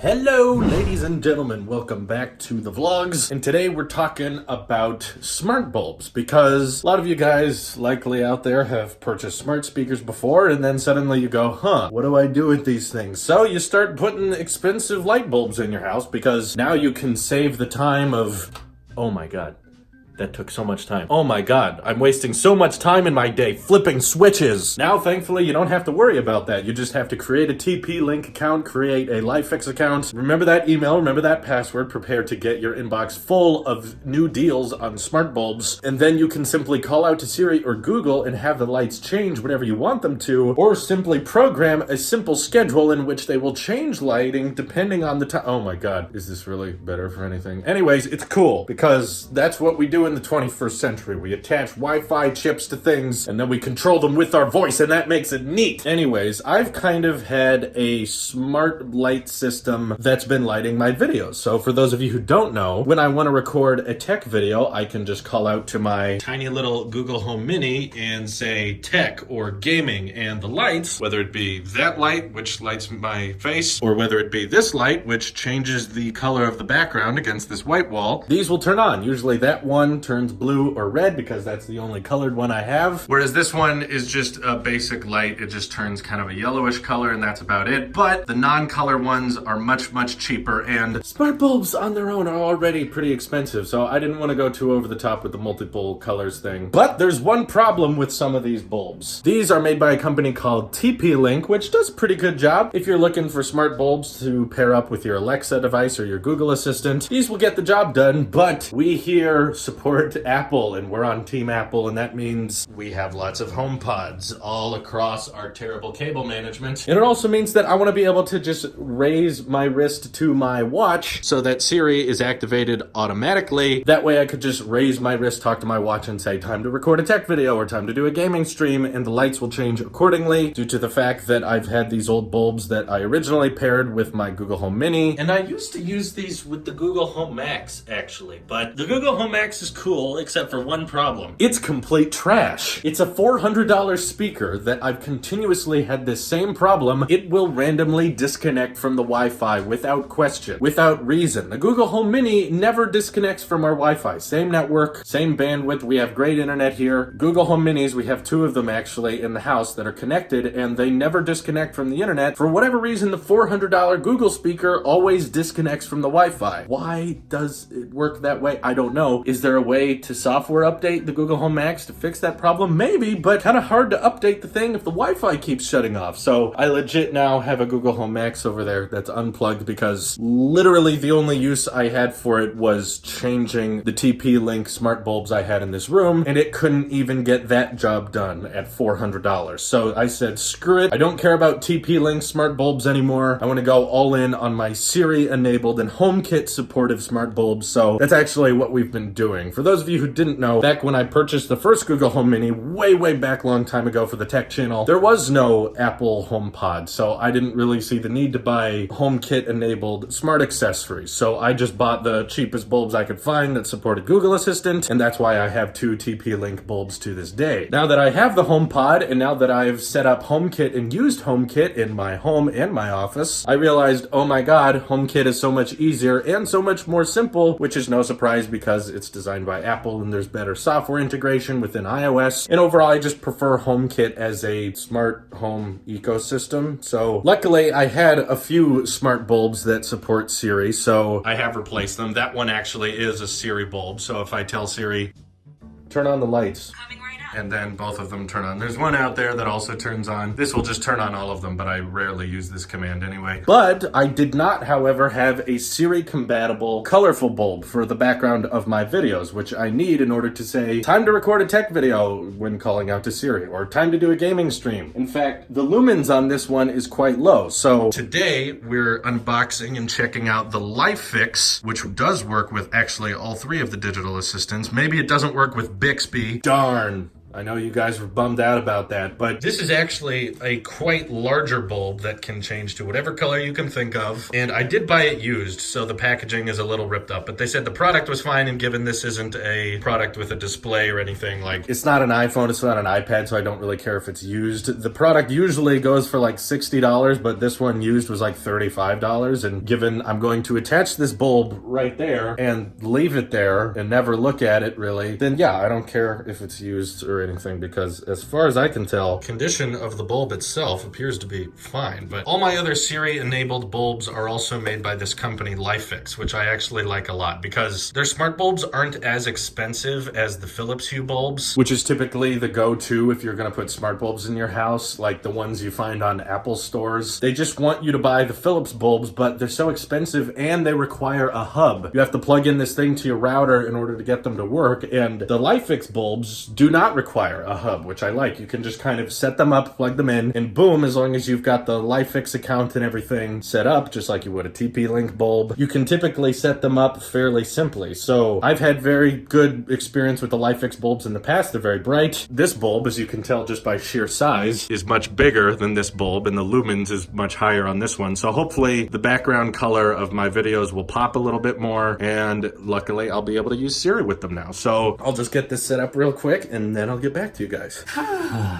Hello ladies and gentlemen, welcome back to the vlogs, and today we're talking about smart bulbs because a lot of you guys likely out there have purchased smart speakers before and then suddenly you go, what do I do with these things? So you start putting expensive light bulbs in your house because now you can save the time of, oh my god. That took so much time. Oh my god, I'm wasting so much time in my day flipping switches. Now, thankfully, you don't have to worry about that. You just have to create a TP-Link account, create a LifeFix account. Remember that email, remember that password, prepare to get your inbox full of new deals on smart bulbs. And then you can simply call out to Siri or Google and have the lights change whatever you want them to, or simply program a simple schedule in which they will change lighting depending on the time. Oh my god, is this really better for anything? Anyways, it's cool because that's what we do in the 21st century. We attach Wi-Fi chips to things and then we control them with our voice, and that makes it neat. Anyways, I've kind of had a smart light system that's been lighting my videos. So for those of you who don't know, when I want to record a tech video, I can just call out to my tiny little Google Home Mini and say tech or gaming, and the lights, whether it be that light, which lights my face, or whether it be this light, which changes the color of the background against this white wall, these will turn on. Usually that one turns blue or red because that's the only colored one I have. Whereas this one is just a basic light. It just turns kind of a yellowish color and that's about it. But the non-color ones are much, much cheaper, and smart bulbs on their own are already pretty expensive. So I didn't want to go too over the top with the multiple colors thing. But there's one problem with some of these bulbs. These are made by a company called TP-Link, which does a pretty good job. If you're looking for smart bulbs to pair up with your Alexa device or your Google Assistant, these will get the job done. But we here support Apple, and we're on Team Apple, and that means we have lots of home pods all across our terrible cable management. And it also means that I want to be able to just raise my wrist to my watch so that Siri is activated automatically. That way I could just raise my wrist, talk to my watch, and say time to record a tech video or time to do a gaming stream, and the lights will change accordingly due to the fact that I've had these old bulbs that I originally paired with my Google Home Mini. And I used to use these with the Google Home Max, actually, but the Google Home Max is cool, except for one problem. It's complete trash. It's a $400 speaker that I've continuously had this same problem. It will randomly disconnect from the Wi-Fi without question, without reason. The Google Home Mini never disconnects from our Wi-Fi. Same network, same bandwidth. We have great internet here. Google Home Minis, we have two of them actually in the house that are connected, and they never disconnect from the internet. For whatever reason, the $400 Google speaker always disconnects from the Wi-Fi. Why does it work that way? I don't know. Is there a way to software update the Google Home Max to fix that problem? Maybe, but kind of hard to update the thing if the Wi-Fi keeps shutting off. So I legit now have a Google Home Max over there that's unplugged because literally the only use I had for it was changing the TP-Link smart bulbs I had in this room, and it couldn't even get that job done at $400. So I said, screw it. I don't care about TP-Link smart bulbs anymore. I want to go all in on my Siri-enabled and HomeKit supportive smart bulbs. So that's actually what we've been doing. For those of you who didn't know, back when I purchased the first Google Home Mini way back long time ago for the tech channel, there was no Apple HomePod, so I didn't really see the need to buy HomeKit enabled smart accessories. So I just bought the cheapest bulbs I could find that supported Google Assistant, and that's why I have two TP-Link bulbs to this day. Now that I have the HomePod, and now that I've set up HomeKit and used HomeKit in my home and my office, I realized, oh my god, HomeKit is so much easier and so much more simple, which is no surprise because it's designed by Apple and there's better software integration within iOS. And overall, I just prefer HomeKit as a smart home ecosystem. So luckily, I had a few smart bulbs that support Siri, so I have replaced them. That one actually is a Siri bulb. So if I tell Siri, turn on the lights, and then both of them turn on. There's one out there that also turns on. This will just turn on all of them, but I rarely use this command anyway. But I did not, however, have a Siri-compatible colorful bulb for the background of my videos, which I need in order to say, time to record a tech video when calling out to Siri, or time to do a gaming stream. In fact, the lumens on this one is quite low. So today, we're unboxing and checking out the LifeFix, which does work with actually all three of the digital assistants. Maybe it doesn't work with Bixby. Darn. I know you guys were bummed out about that, but this is actually a quite larger bulb that can change to whatever color you can think of. And I did buy it used, so the packaging is a little ripped up, but they said the product was fine, and given this isn't a product with a display or anything, like, it's not an iPhone, it's not an iPad, so I don't really care if it's used. The product usually goes for like $60, but this one used was like $35, and given I'm going to attach this bulb right there and leave it there and never look at it really, then yeah, I don't care if it's used or anything, because as far as I can tell, condition of the bulb itself appears to be fine. But all my other Siri enabled bulbs are also made by this company LifeFix, which I actually like a lot because their smart bulbs aren't as expensive as the Philips Hue bulbs, which is typically the go-to if you're going to put smart bulbs in your house, like the ones you find on Apple stores. They just want you to buy the Philips bulbs, but they're so expensive and they require a hub. You have to plug in this thing to your router in order to get them to work, and the LifeFix bulbs do not require a hub, which I like. You can just kind of set them up, plug them in, and boom, as long as you've got the LifeFix account and everything set up, just like you would a TP-Link bulb, you can typically set them up fairly simply. So I've had very good experience with the LifeFix bulbs in the past. They're very bright. This bulb, as you can tell just by sheer size, is much bigger than this bulb, and the lumens is much higher on this one. So hopefully the background color of my videos will pop a little bit more, and luckily I'll be able to use Siri with them now. So I'll just get this set up real quick and then I'll get back to you guys.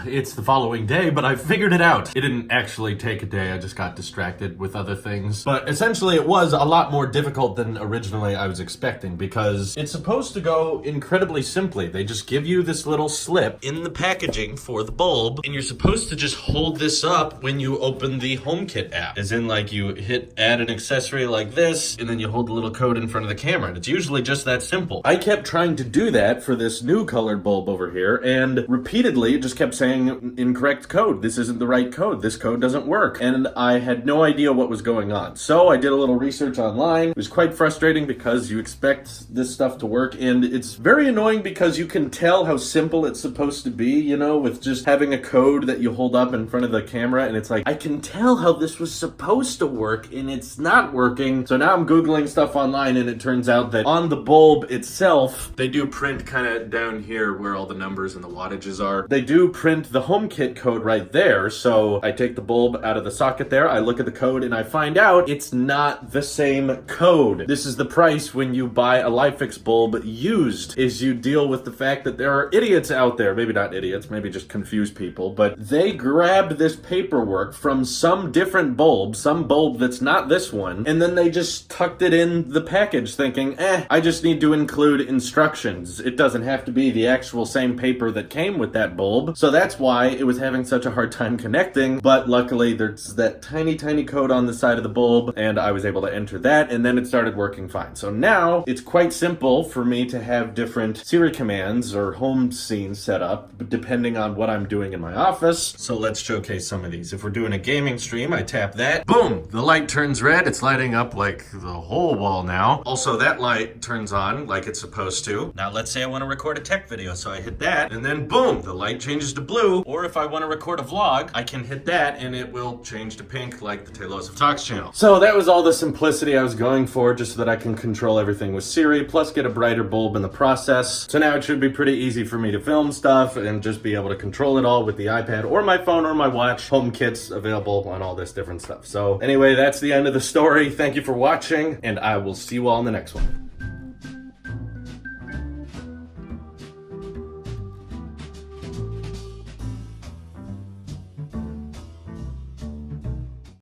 It's the following day, but I figured it out. It didn't actually take a day, I just got distracted with other things. But essentially it was a lot more difficult than originally I was expecting, because it's supposed to go incredibly simply. They just give you this little slip in the packaging for the bulb, and you're supposed to just hold this up when you open the HomeKit app. As in, like, you hit add an accessory like this, and then you hold the little code in front of the camera, and it's usually just that simple. I kept trying to do that for this new colored bulb over here, and repeatedly it just kept saying incorrect code. This isn't the right code. This code doesn't work. And I had no idea what was going on. So I did a little research online. It was quite frustrating because you expect this stuff to work, and it's very annoying because you can tell how simple it's supposed to be, you know, with just having a code that you hold up in front of the camera, and it's like, I can tell how this was supposed to work and it's not working. So now I'm Googling stuff online, and it turns out that on the bulb itself, they do print kind of down here where all the numbers and the wattages are. They do print the HomeKit code right there. So I take the bulb out of the socket there, I look at the code, and I find out it's not the same code. This is the price when you buy a LifeFix bulb used, is you deal with the fact that there are idiots out there, maybe not idiots, maybe just confused people, but they grabbed this paperwork from some different bulb, some bulb that's not this one, and then they just tucked it in the package thinking, I just need to include instructions. It doesn't have to be the actual same paper that came with that bulb. So that's why it was having such a hard time connecting, but luckily there's that tiny code on the side of the bulb, and I was able to enter that, and then it started working fine. So now it's quite simple for me to have different Siri commands or home scenes set up depending on what I'm doing in my office. So let's showcase some of these. If we're doing a gaming stream, I tap that, boom, the light turns red. It's lighting up like the whole wall now. Also, that light turns on like it's supposed to. Now let's say I want to record a tech video, so I hit that, and then boom, the light changes to blue. Or if I want to record a vlog, I can hit that and it will change to pink like the Teiufs Talks channel. So that was all the simplicity I was going for, just so that I can control everything with Siri, plus get a brighter bulb in the process. So now it should be pretty easy for me to film stuff and just be able to control it all with the iPad or my phone or my watch. HomeKit's available on all this different stuff. So anyway, that's the end of the story. Thank you for watching, and I will see you all in the next one.